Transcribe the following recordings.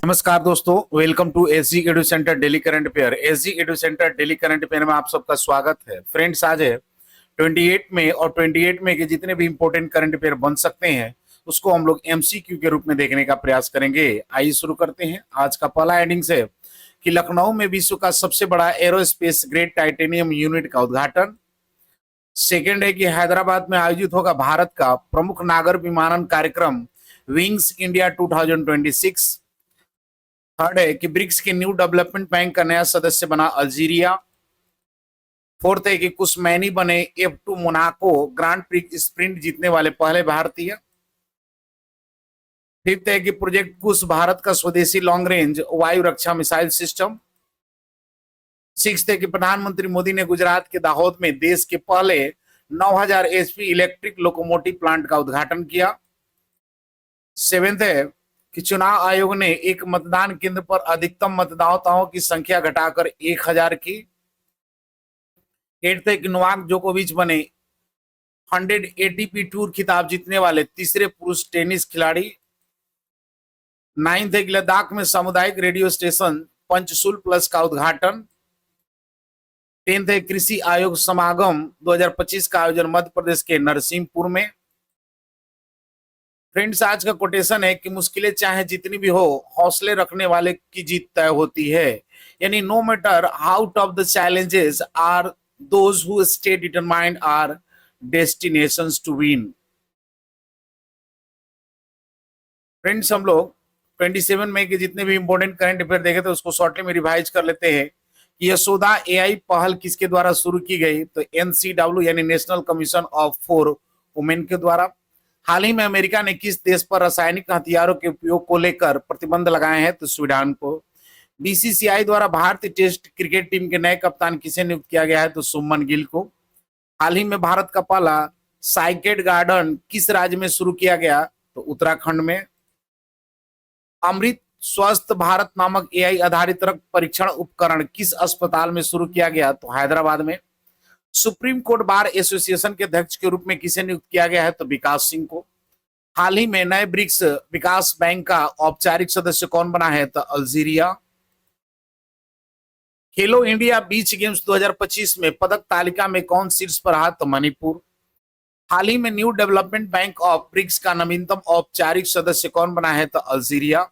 नमस्कार दोस्तों, welcome to SG edu centre daily current affair. SG edu centre daily current affair में आप सबका स्वागत है। फ्रेंड्स, आज है 28 में और 28 में के जितने भी इंपॉर्टेंट करंट अफेयर बन सकते हैं उसको हम लोग एमसीक्यू के रूप में देखने का प्रयास करेंगे। आइए शुरू करते हैं। आज का पहला हेडिंग्स है कि लखनऊ में विश्व का सबसे बड़ा एरोस्पेस ग्रेड टाइटेनियम यूनिट का उद्घाटन। सेकेंड है कि हैदराबाद में आयोजित होगा भारत का प्रमुख नागर विमानन कार्यक्रम विंग्स इंडिया 2026। थर्ड है कि ब्रिक्स के न्यू डेवलपमेंट बैंक का नया सदस्य बना अल्जीरिया। फोर्थ है कि कुसमैनी बने F2 Monaco grand prix sprint जीतने वाले पहले भारतीय। फिफ्थ है कि प्रोजेक्ट कुश भारत का स्वदेशी लॉन्ग रेंज वायु रक्षा मिसाइल सिस्टम। सिक्स्थ है कि प्रधानमंत्री मोदी ने गुजरात के दाहोद में देश के पहले 9000 HP इलेक्ट्रिक लोकोमोटिव प्लांट का उद्घाटन किया। सेवेंथ है कि चुनाव आयोग ने एक मतदान केंद्र पर अधिकतम मतदाताओं की संख्या घटाकर 1000 की। एट्थ है कि नोवाक जोकोविच बने 100 ATP टूर खिताब जीतने वाले तीसरे पुरुष टेनिस खिलाड़ी। नाइन्थ है कि लद्दाख में सामुदायिक रेडियो स्टेशन पंचशूल प्लस का उद्घाटन। 10th है कृषि आयोग समागम 2025 का आयोजन मध्य प्रदेश के नरसिंहपुर में। फ्रेंड्स, आज का कोटेशन है कि मुश्किलें चाहे जितनी भी हो, हौसले रखने वाले की जीत तय होती है। यानी no matter how tough the challenges are, those who stay determined are destinations to win. Friends, हम लोग 27 मई के जितने भी इंपॉर्टेंट करंट अफेयर देखे थे उसको शॉर्टली में रिवाइज कर लेते हैं कि यशोदा AI पहल किसके द्वारा शुरू की गई, तो NCW यानी national commission of for women के द्वारा। हाल ही में अमेरिका ने किस देश पर रासायनिक हथियारों के उपयोग को लेकर प्रतिबंध लगाए हैं, तो स्वीडन को। BCCI द्वारा भारतीय टेस्ट क्रिकेट टीम के नए कप्तान किसे नियुक्त किया गया है, तो सुमन गिल को। हाल ही में भारत का पहला साइकेड गार्डन किस राज्य में शुरू किया गया, तो उत्तराखंड में। अमृत स्वस्थ भारत नामक AI आधारित रक्त परीक्षण उपकरण किस अस्पताल में शुरू किया गया, तो हैदराबाद में। सुप्रीम कोर्ट बार एसोसिएशन के अध्यक्ष के रूप में किसे नियुक्त किया गया है, तो विकास सिंह को। हाल ही में नए ब्रिक्स विकास बैंक का औपचारिक सदस्य कौन बना है, तो अल्जीरिया। खेलो इंडिया बीच गेम्स 2025 में पदक तालिका में कौन शीर्ष पर रहा, तो मणिपुर। हाल ही में new development bank of BRICS का नवीनतम औपचारिक सदस्य कौन बना है, तो अल्जीरिया।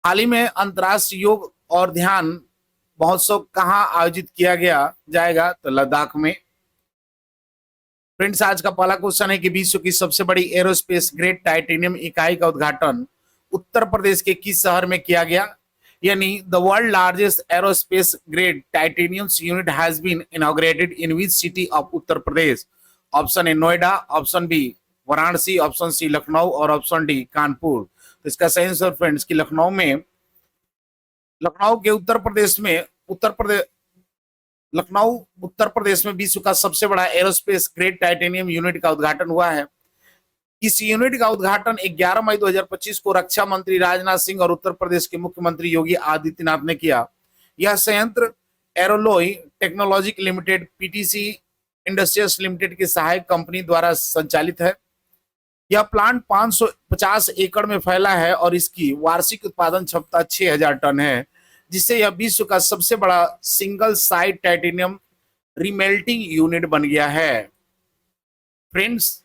हाल ही में अंतर्राष्ट्रीय योग और ध्यान महोत्सव कहां आयोजित किया गया जाएगा, तो लद्दाख में। फ्रेंड्स, आज का पहला क्वेश्चन है कि विश्व की सबसे बड़ी एरोस्पेस ग्रेड टाइटेनियम इकाई का उद्घाटन उत्तर प्रदेश के किस शहर में किया गया। यानी the world largest aerospace grade titanium unit has been inaugurated in which city of Uttar Pradesh. Option A Noida, option B Varanasi, option C Lucknow और ऑप्शन डी कानपुर। तो इसका सही आंसर फ्रेंड्स कि लखनऊ के लखनऊ उत्तर प्रदेश में विश्व का सबसे बड़ा एरोस्पेस ग्रेड टाइटेनियम यूनिट का उद्घाटन हुआ है। इस यूनिट का उद्घाटन 11 मई 2025 को रक्षा मंत्री राजनाथ सिंह और उत्तर प्रदेश के मुख्यमंत्री योगी आदित्यनाथ ने किया। यह संयंत्र Aerolloy technology limited PTC industries limited की सहायक कंपनी द्वारा संचालित है। यह प्लांट 550 एकड़ में फैला है और इसकी वार्षिक उत्पादन क्षमता 6000 टन है, जिससे यह विश्व का सबसे बड़ा single site titanium remelting unit बन गया है। फ्रेंड्स,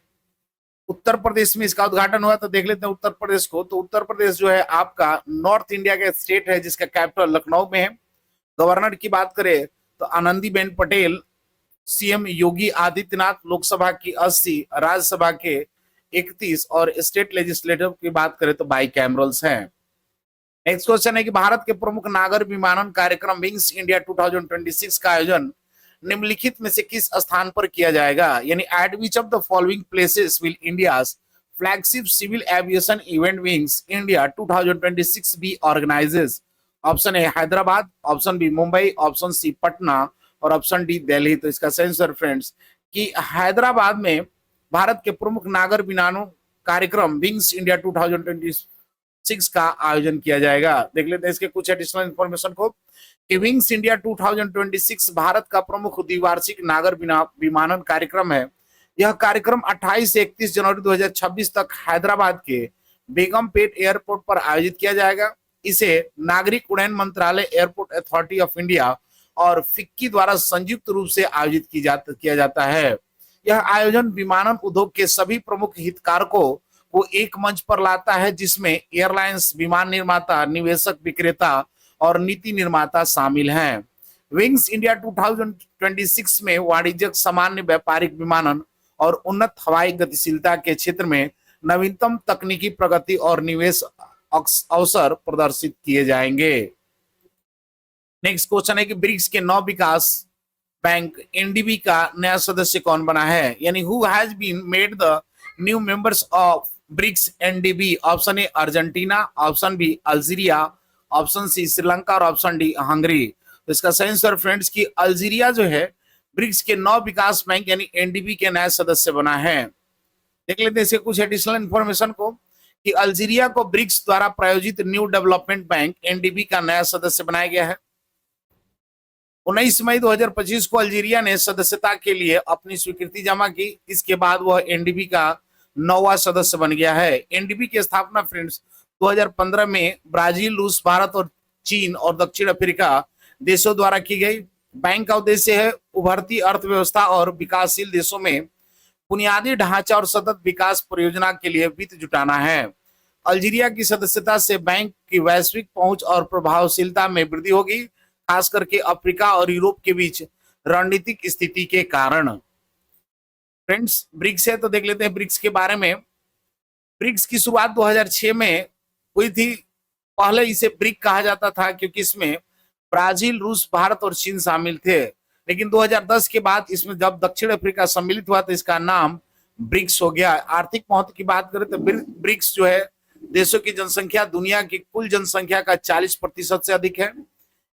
उत्तर प्रदेश में इसका उद्घाटन हुआ, तो देख लेते हैं उत्तर प्रदेश को। तो उत्तर प्रदेश जो है आपका नॉर्थ इंडिया का स्टेट है जिसका कैपिटल लखनऊ में है। गवर्नर की बात करें तो आनंदीबेन पटेल, CM योगी आदित्यनाथ, लोकसभा की 80, राज्यसभा के 31 और स्टेट लेजिस्लेटिव की बात करें तो बाइकैमरल्स हैं। नेक्स्ट क्वेश्चन है कि भारत के प्रमुख नागर विमानन कार्यक्रम विंग्स इंडिया 2026 का आयोजन निम्नलिखित में से किस स्थान पर किया जाएगा। यानी at which of the following places will India's flagship civil aviation event Wings India 2026 be organizes. Option A Hyderabad, option B Mumbai, option C Patna और ऑप्शन डी दिल्ली। तो इसका सही आंसर फ्रेंड्स कि हैदराबाद में भारत के प्रमुख नागर विमानन कार्यक्रम विंग्स इंडिया 2026 का आयोजन किया जाएगा। देख लेते हैं इसके कुछ एडिशनल इंफॉर्मेशन को कि विंग्स इंडिया 2026 भारत का प्रमुख द्विवार्षिक नागर विमानन कार्यक्रम है। यह कार्यक्रम 28 से 31 जनवरी 2026 तक हैदराबाद के बेगमपेट एयरपोर्ट पर आयोजित किया जाएगा। इसे नागरिक उड्डयन मंत्रालय, एयरपोर्ट अथॉरिटी ऑफ इंडिया और फिक्की द्वारा संयुक्त रूप से आयोजित किया जाता है। यह आयोजन विमानन उद्योग के सभी प्रमुख हितधारकों को एक मंच पर लाता है, जिसमें एयरलाइंस, विमान निर्माता, निवेशक, विक्रेता और नीति निर्माता शामिल हैं। विंग्स इंडिया 2026 में वाणिज्यिक, सामान्य, व्यापारिक विमानन और उन्नत हवाई गतिशीलता के क्षेत्र में नवीनतम तकनीकी प्रगति और निवेश अवसर प्रदर्शित किए जाएंगे। नेक्स्ट क्वेश्चन है कि ब्रिक्स के नौ विकास बैंक एनडीबी का नया सदस्य कौन बना है, यानी who has been made the new members of BRICS NDB. Option A Argentina, option B Algeria, option C Sri और ऑप्शन डी हंगरी। तो इसका सही आंसर फ्रेंड्स की अल्जीरिया जो है ब्रिक्स के नौ विकास बैंक यानी एनडीबी के नया सदस्य बना है। देख लेते हैं इसके कुछ एडिशनल इंफॉर्मेशन को कि अल्जीरिया को ब्रिक्स द्वारा प्रायोजित न्यू डेवलपमेंट बैंक एनडीबी का नया सदस्य बनाया गया है। 19 मई 2025 को अल्जीरिया ने सदस्यता के लिए अपनी स्वीकृति जमा की। इसके बाद वह एनडीबी का 9वां सदस्य बन गया है। एनडीबी की स्थापना फ्रेंड्स 2015 में ब्राजील, रूस, भारत और चीन और दक्षिण अफ्रीका देशों द्वारा की गई। बैंक का उद्देश्य है उभरती अर्थव्यवस्था और विकासशील देशों में बुनियादी ढांचा और सतत विकास परियोजना के लिए वित्त जुटाना है। अल्जीरिया की सदस्यता से बैंक की वैश्विक पहुंच और प्रभावशीलता में वृद्धि होगी, खास करके अफ्रीका और यूरोप के बीच रणनीतिक स्थिति के कारण। फ्रेंड्स ब्रिक्स है तो देख लेते हैं ब्रिक्स के बारे में। ब्रिक्स की शुरुआत 2006 में हुई थी। पहले इसे ब्रिक कहा जाता था क्योंकि इसमें ब्राजील, रूस, भारत और चीन शामिल थे, लेकिन 2010 के बाद इसमें जब दक्षिण अफ्रीका सम्मिलित हुआ तो इसका नाम ब्रिक्स हो गया। आर्थिक महत्व की बात करें तो ब्रिक्स जो है देशों की जनसंख्या दुनिया की कुल जनसंख्या का 40% से अधिक है।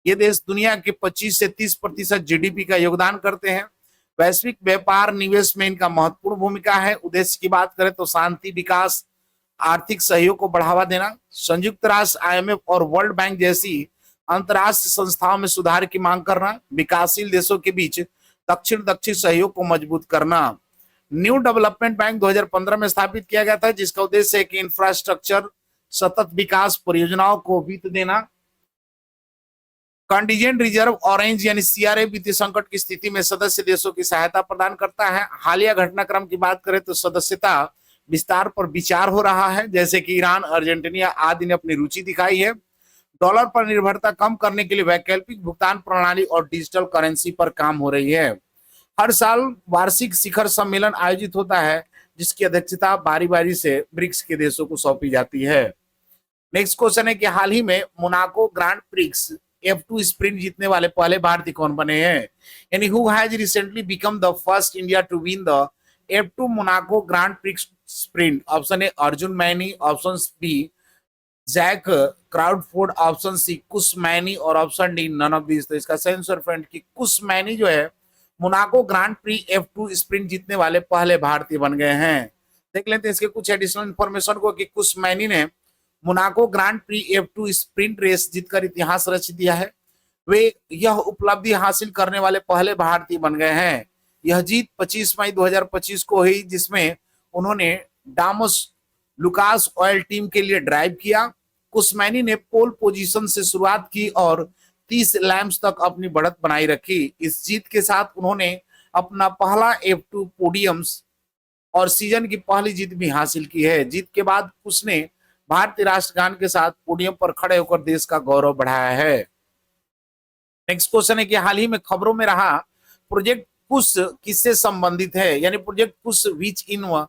ये देश दुनिया के 25 से 30% जीडीपी का योगदान करते हैं। वैश्विक व्यापार निवेश में इनका महत्वपूर्ण भूमिका है। उद्देश्य की बात करें तो शांति, विकास, आर्थिक सहयोग को बढ़ावा देना, संयुक्त राष्ट्र, आईएमएफ और वर्ल्ड बैंक जैसी अंतर्राष्ट्रीय संस्थाओं में सुधार की मांग करना, विकासशील देशों के बीच दक्षिण सहयोग को मजबूत करना। न्यू डेवलपमेंट बैंक 2015 में स्थापित किया गया था, जिसका उद्देश्य है कि इंफ्रास्ट्रक्चर, सतत विकास परियोजनाओं को वित्त देना। कंटीजेंट रिजर्व ऑरेंज यानी सीआरए वित्तीय संकट की स्थिति में सदस्य देशों की सहायता प्रदान करता है। हालिया घटनाक्रम की बात करें तो सदस्यता विस्तार पर विचार हो रहा है, जैसे कि ईरान, अर्जेंटीना आदि ने अपनी रुचि दिखाई है। डॉलर पर निर्भरता कम करने के लिए वैकल्पिक भुगतान प्रणाली और डिजिटल करेंसी पर काम हो रही है। हर साल वार्षिक शिखर सम्मेलन आयोजित होता है, जिसकी अध्यक्षता बारी बारी से ब्रिक्स के देशों को सौंपी जाती है। नेक्स्ट क्वेश्चन है कि हाल ही में Monaco grand prix F2 sprint जीतने वाले पहले भारतीय कौन बने हैं, यानी who has recently become the first India to win the F2 Monaco grand prix sprint. Option A Arjun Maini, option B Jack Crawford, option C Kush Maini और option D none of this. तो इसका सही आंसर फ्रेंड की कुश मैनी जो है Monaco Grand Prix F2 sprint जीतने वाले पहले भारतीय बन गए हैं। देख लेते हैं इसके कुछ एडिशनल इंफॉर्मेशन को कि कुश मैनी ने Monaco Grand Prix F2 sprint race जीतकर इतिहास रच दिया है। वे यह उपलब्धि हासिल करने वाले पहले भारतीय बन गए हैं। यह जीत 25 मई 2025 को हुई, जिसमें उन्होंने डामोस लुकास ऑयल टीम के लिए ड्राइव किया। कुशमैनी ने पोल पोजीशन से शुरुआत की और 30 लैम्प्स तक अपनी बढ़त बनाई रखी। इस जीत के साथ उन्होंने अपना पहला F2 पोडियम्स और सीजन की पहली जीत भी हासिल की है। जीत के बाद उसने भारतीय राष्ट्रगान के साथ पोडियम पर खड़े होकर देश का गौरव बढ़ाया है। नेक्स्ट क्वेश्चन है कि हाल ही में खबरों में रहा प्रोजेक्ट कुश किससे संबंधित है, यानी project Kush which in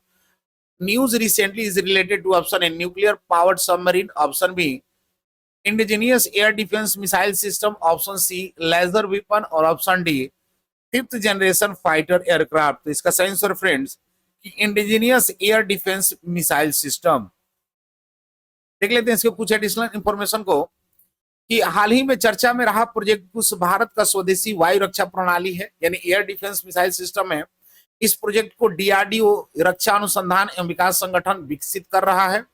news recently is related to option A nuclear powered submarine, option B indigenous air defence missile system, option C laser weapon और option D 5th generation fighter aircraft. तो इसका सही answer friends कि indigenous air defence missile system. देख लेते हैं इसके कुछ एडिशनल इंफॉर्मेशन को कि हाल ही में चर्चा में रहा प्रोजेक्ट कुश भारत का स्वदेशी वायु रक्षा प्रणाली है, यानी एयर डिफेंस मिसाइल सिस्टम है। इस प्रोजेक्ट को डीआरडीओ रक्षा अनुसंधान एवं विकास संगठन विकसित कर रहा है।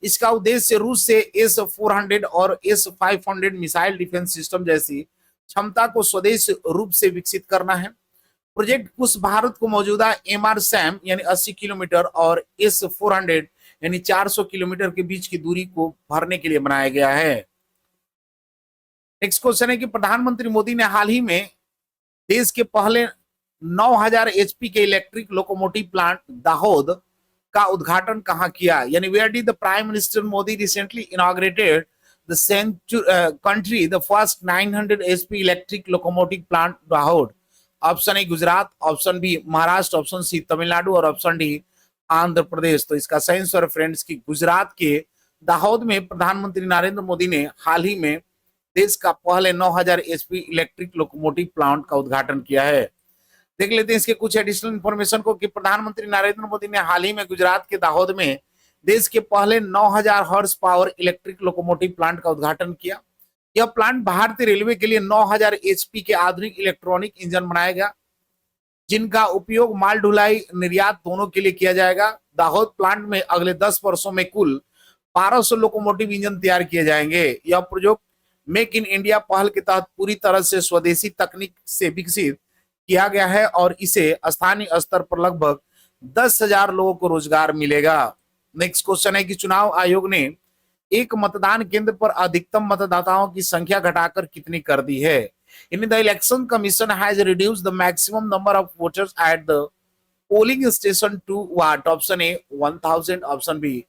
इसका उद्देश्य रूस से S-400 और S-500 मिसाइल डिफेंस सिस्टम जैसी क्षमता को स्वदेशी रूप से विकसित करना है। प्रोजेक्ट कुश भारत को मौजूदा MRSAM यानी 80 किलोमीटर और S-400 यानी 400 किलोमीटर के बीच की दूरी को भरने के लिए बनाया गया है। नेक्स्ट क्वेश्चन है कि प्रधानमंत्री मोदी ने हाल ही में देश के पहले 9000 एचपी के इलेक्ट्रिक लोकोमोटिव प्लांट दाहोद का उद्घाटन कहां किया, यानी where did the prime minister Modi recently inaugurated the country the first 900 HP electric locomotive plant Dahod. Option A Gujarat, option B Maharashtra, option C Tamil Nadu और ऑप्शन डी आंध्र प्रदेश। तो इसका सही आंसर फ्रेंड्स की गुजरात के दाहोद में प्रधानमंत्री नरेंद्र मोदी ने हाल ही में देश का पहले 9000 एचपी इलेक्ट्रिक लोकोमोटिव प्लांट का उद्घाटन किया है। देख लेते हैं इसके कुछ एडिशनल इंफॉर्मेशन को कि प्रधानमंत्री नरेंद्र मोदी ने हाल ही में गुजरात के दाहोद में देश के पहले 9000 horse power electric locomotive plant का उद्घाटन किया। यह प्लांट भारतीय रेलवे के लिए 9000 एचपी के आधुनिक इलेक्ट्रॉनिक इंजन बनाएगा, जिनका उपयोग माल ढुलाई निर्यात दोनों के लिए किया जाएगा। दाहोद प्लांट में अगले 10 वर्षों में कुल 1200 लोकोमोटिव इंजन तैयार किए जाएंगे। यह प्रोजेक्ट मेक इन इंडिया पहल के तहत पूरी तरह से स्वदेशी तकनीक से विकसित किया गया है और इसे स्थानीय स्तर पर लगभग 10,000 लोगों को रोजगार मिलेगा। नेक्स्ट क्वेश्चन है कि चुनाव आयोग ने एक मतदान केंद्र पर अधिकतम मतदाताओं की संख्या घटाकर कितनी कर दी है। In the election commission has reduced the maximum number of voters at the polling station to what. Option A 1000, option B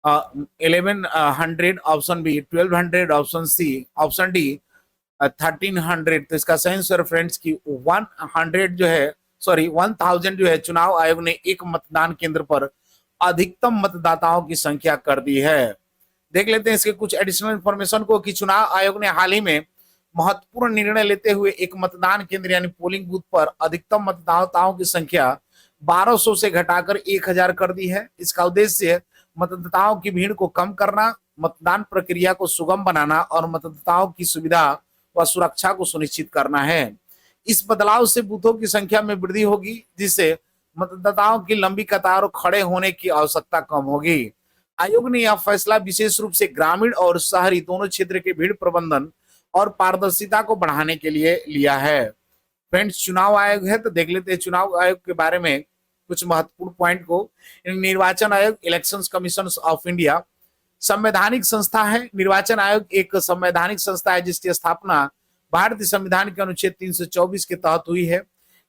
1100, option B 1200, option C option D 1300। तो इसका सही आंसर फ्रेंड्स की 1000 जो है चुनाव आयोग ने एक मतदान केंद्र पर अधिकतम मतदाताओं की संख्या कर दी है। देख लेते हैं इसके कुछ एडिशनल इंफॉर्मेशन को कि चुनाव आयोग ने हाल ही में महत्वपूर्ण निर्णय लेते हुए एक मतदान केंद्र यानी पोलिंग बूथ पर अधिकतम मतदाताओं की संख्या 1200 से घटाकर 1000 कर दी है। इसका उद्देश्य मतदाताओं की भीड़ को कम करना, मतदान प्रक्रिया को सुगम बनाना और मतदाताओं की सुविधा व सुरक्षा को सुनिश्चित करना है। इस बदलाव से बूथों की संख्या में वृद्धि होगी, जिससे मतदाताओं की लंबी कतारों खड़े होने की आवश्यकता कम होगी। आयोग ने यह फैसला विशेष रूप से ग्रामीण और शहरी दोनों क्षेत्र के भीड़ प्रबंधन और पारदर्शिता को बढ़ाने के लिए लिया है। फ्रेंड्स, चुनाव आयोग है तो देख लेते हैं चुनाव आयोग के बारे में कुछ महत्वपूर्ण पॉइंट को। निर्वाचन आयोग इलेक्शंस कमीशन ऑफ इंडिया संवैधानिक संस्था है। निर्वाचन आयोग एक संवैधानिक संस्था है जिसकी स्थापना भारतीय संविधान के अनुच्छेद 324 के तहत हुई है।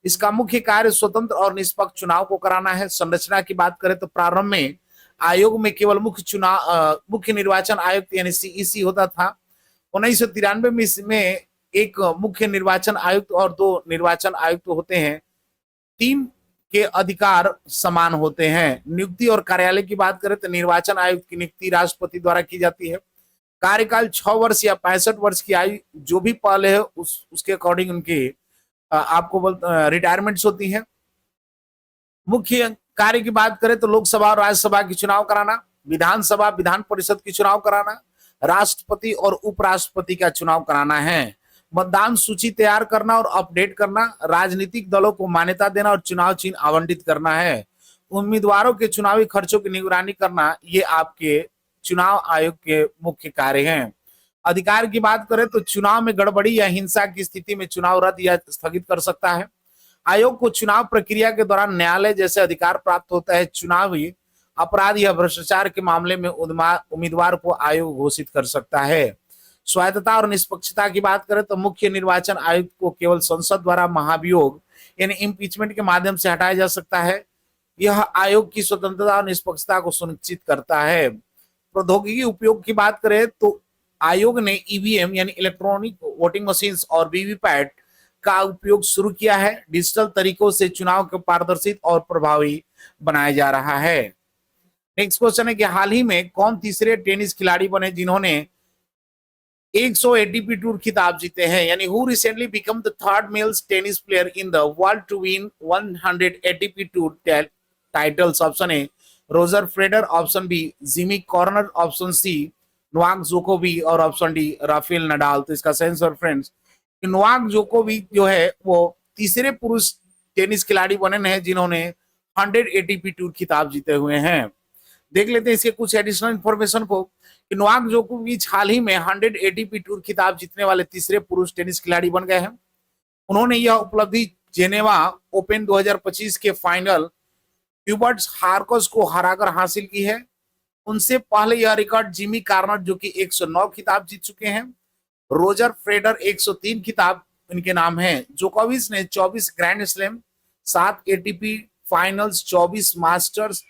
इसका मुख्य कार्य स्वतंत्र और निष्पक्ष चुनाव को कराना है। संरचना की बात करें तो प्रारंभ में आयोग में केवल मुख्य निर्वाचन आयुक्त यानी सीईसी होता था। 1993 में एक मुख्य निर्वाचन आयुक्त और 2 निर्वाचन आयुक्त होते हैं। 3 के अधिकार समान होते हैं। नियुक्ति और कार्यालय की बात करें तो निर्वाचन आयुक्त की नियुक्ति राष्ट्रपति द्वारा की जाती है। कार्यकाल 6 वर्ष या 65 वर्ष की आयु जो भी पहले है उसके अकॉर्डिंग उनकी आपको रिटायरमेंट्स होती है। मुख्य कार्य की बात करें तो लोकसभा और राज्यसभा की चुनाव कराना, विधानसभा विधान परिषद की चुनाव कराना, राष्ट्रपति और उपराष्ट्रपति का चुनाव कराना है। मतदान सूची तैयार करना और अपडेट करना, राजनीतिक दलों को मान्यता देना और चुनाव चिन्ह आवंटित करना है। उम्मीदवारों के चुनावी खर्चों की निगरानी करना, ये आपके चुनाव आयोग के मुख्य कार्य हैं। अधिकार की बात करें तो चुनाव में गड़बड़ी या हिंसा की स्थिति में चुनाव रद्द या स्थगित कर सकता है। आयोग को चुनाव प्रक्रिया के दौरान न्यायालय जैसे अधिकार प्राप्त होता है। चुनावी अपराध या भ्रष्टाचार के मामले में उम्मीदवार को आयोग घोषित कर सकता है। स्वायत्तता और निष्पक्षता की बात करें तो मुख्य निर्वाचन आयुक्त को केवल संसद द्वारा महाभियोग यानी इम्पीचमेंट के माध्यम से हटाया जा सकता है। यह आयोग की स्वतंत्रता और निष्पक्षता को सुनिश्चित करता है। प्रौद्योगिकी उपयोग की बात करें तो आयोग ने ईवीएम यानी इलेक्ट्रॉनिक वोटिंग मशीन और वीवीपैट का उपयोग शुरू किया है। डिजिटल तरीकों से चुनाव को पारदर्शी और प्रभावी बनाया जा रहा है। नेक्स्ट क्वेश्चन है कि हाल ही में कौन तीसरे टेनिस खिलाड़ी बने जिन्होंने 100 एटीपी टूर खिताब जीते हैं, यानी who recently become the third males tennis player in the world to win 100 ATP tour titles. Option A Roger Federer, option B Jimmy Connor, option C Novak जोकोविच और ऑप्शन डी राफेल नडाल। तो इसका सही answer friends Novak जोकोविच जो है वो तीसरे पुरुष टेनिस खिलाड़ी बने हैं जिन्होंने 100 एटीपी टूर खिताब जीते हुए हैं। देख लेते हैं इसके कुछ एडिशनल इंफॉर्मेशन को कि नोवाक जोकोविच हाल ही में 100 एटीपी टूर खिताब जीतने वाले तीसरे पुरुष टेनिस खिलाड़ी बन गए हैं। उन्होंने यह उपलब्धि जेनेवा ओपन 2025 के फाइनल ह्यूबर्ट हार्कस को हराकर हासिल की है। उनसे पहले यह रिकॉर्ड जिमी कॉर्नर जो कि 109 खिताब जीत चुके हैं रोजर फेडर 103 खिताब इनके नाम हैं। जोकोविच ने 24 grand slam, 7 ATP finals, 24 masters,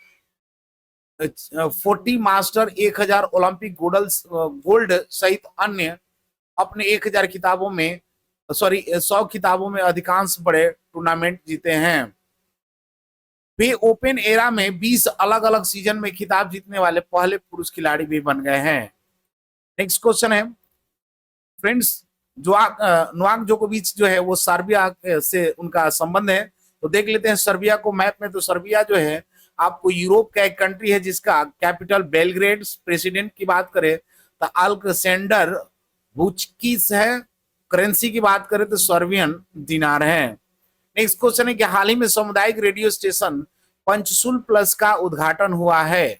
40 master, 1000 Olympic gold सहित अन्य अपने 1000 किताबों में 100 किताबों में अधिकांश बड़े टूर्नामेंट जीते हैं। वे ओपन एरा में 20 अलग अलग सीजन में खिताब जीतने वाले पहले पुरुष खिलाड़ी भी बन गए हैं। नेक्स्ट क्वेश्चन है फ्रेंड्स, नोवाक जोकोविच जो है वो सर्बिया से उनका संबंध है। तो देख लेते हैं सर्बिया को मैप में। तो सर्बिया जो है आपको यूरोप का एक कंट्री है जिसका कैपिटल बेलग्रेड। प्रेसिडेंट की बात करें तो अलेक्जेंडर वुचिच है। करेंसी की बात करें तो सर्बियन दिनार है। नेक्स्ट क्वेश्चन है कि हाल ही में सामुदायिक रेडियो स्टेशन पंचसूल प्लस का उद्घाटन हुआ है।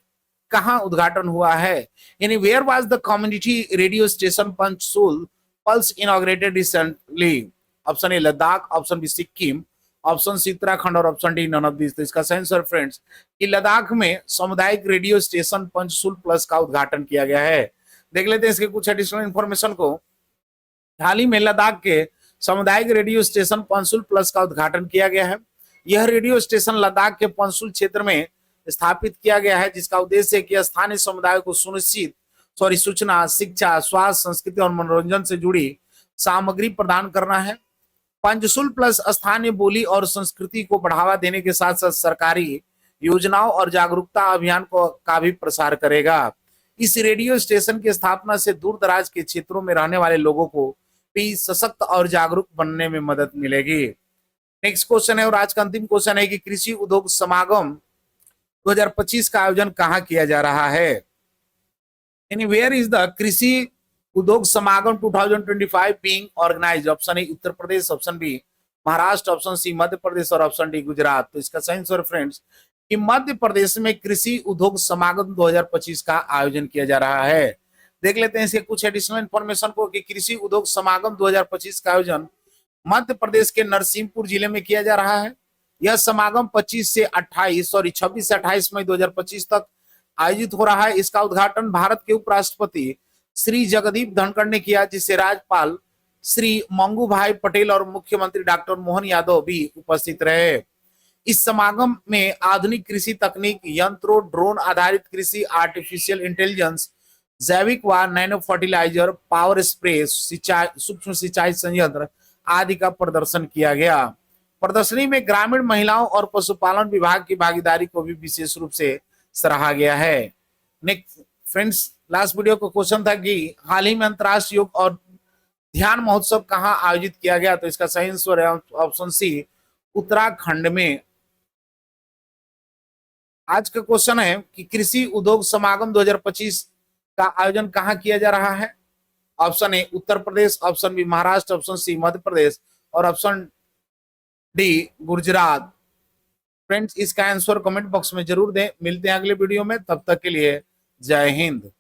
कहां उद्घाटन हुआ है? यानी where was the community radio station Panchsul pulse inaugurated recently? Option A Ladakh, option B Sikkim, option C Uttarakhand और option D none of this. तो इसका सही आंसर फ्रेंड्स कि लद्दाख में सामुदायिक रेडियो स्टेशन पंचसूल प्लस का उद्घाटन किया गया है। देख लेते हैं इसके कुछ एडिशनल इंफॉर्मेशन को। हाल ही में लद्दाख के सामुदायिक रेडियो स्टेशन पंचसूल प्लस का उद्घाटन किया गया है। यह रेडियो स्टेशन लद्दाख के पंचसूल क्षेत्र में स्थापित किया गया है, जिसका उद्देश्य है कि स्थानीय समुदाय को सूचना, शिक्षा, स्वास्थ्य, संस्कृति और मनोरंजन से जुड़ी सामग्री प्रदान करना है। पंचसूल प्लस स्थानीय बोली और संस्कृति को बढ़ावा देने के साथ साथ सरकारी योजनाओं और जागरूकता अभियान का भी प्रसार करेगा। इस रेडियो स्टेशन की स्थापना से दूर दराज के क्षेत्रों में रहने वाले लोगों को भी सशक्त और जागरूक बनने में मदद मिलेगी। नेक्स्ट क्वेश्चन है और आज का अंतिम क्वेश्चन है कि कृषि उद्योग समागम 2025 का आयोजन कहां किया जा रहा है? यानी वेयर इज द कृषि उद्योग समागम 2025 being organised? Option A Uttar Pradesh, option B Maharashtra, option C Madhya Pradesh और ऑप्शन डी गुजरात। तो इसका सही आंसर फ्रेंड्स कि मध्य प्रदेश में कृषि उद्योग समागम 2025 का आयोजन किया जा रहा है। देख लेते हैं इसके कुछ एडिशनल इंफॉर्मेशन को कि कृषि उद्योग समागम 2025 का आयोजन मध्य प्रदेश के नरसिंहपुर जिले में किया जा रहा है। यह समागम 26 से 28 मई 2025 तक आयोजित हो रहा है। इसका उद्घाटन भारत के उपराष्ट्रपति श्री जगदीप धनखड़ ने किया, जिससे राज्यपाल श्री मंगू भाई पटेल और मुख्यमंत्री डॉक्टर मोहन यादव भी उपस्थित रहे। इस समागम में आधुनिक कृषि तकनीक, यंत्रों, ड्रोन आधारित कृषि, आर्टिफिशियल इंटेलिजेंस, जैविक व नैनो फर्टिलाइजर, पावर स्प्रे, सूक्ष्म सिंचाई संयंत्र आदि का प्रदर्शन किया गया। प्रदर्शनी में ग्रामीण महिलाओं और पशुपालन विभाग की भागीदारी को भी विशेष रूप से सराहा गया है। नेक्स्ट फ्रेंड्स, लास्ट वीडियो का क्वेश्चन था कि हाल ही में अंतर्राष्ट्रीय योग और ध्यान महोत्सव कहां आयोजित किया गया? तो इसका सही आंसर है ऑप्शन सी उत्तराखंड में। आज का क्वेश्चन है कि कृषि उद्योग समागम 2025 का आयोजन कहां किया जा रहा है? Option A Uttar Pradesh, option B Maharashtra, option C Madhya Pradesh और ऑप्शन डी गुजरात। फ्रेंड्स, इसका आंसर कमेंट बॉक्स में जरूर दें। मिलते हैं अगले वीडियो में, तब तक के लिए जय हिंद।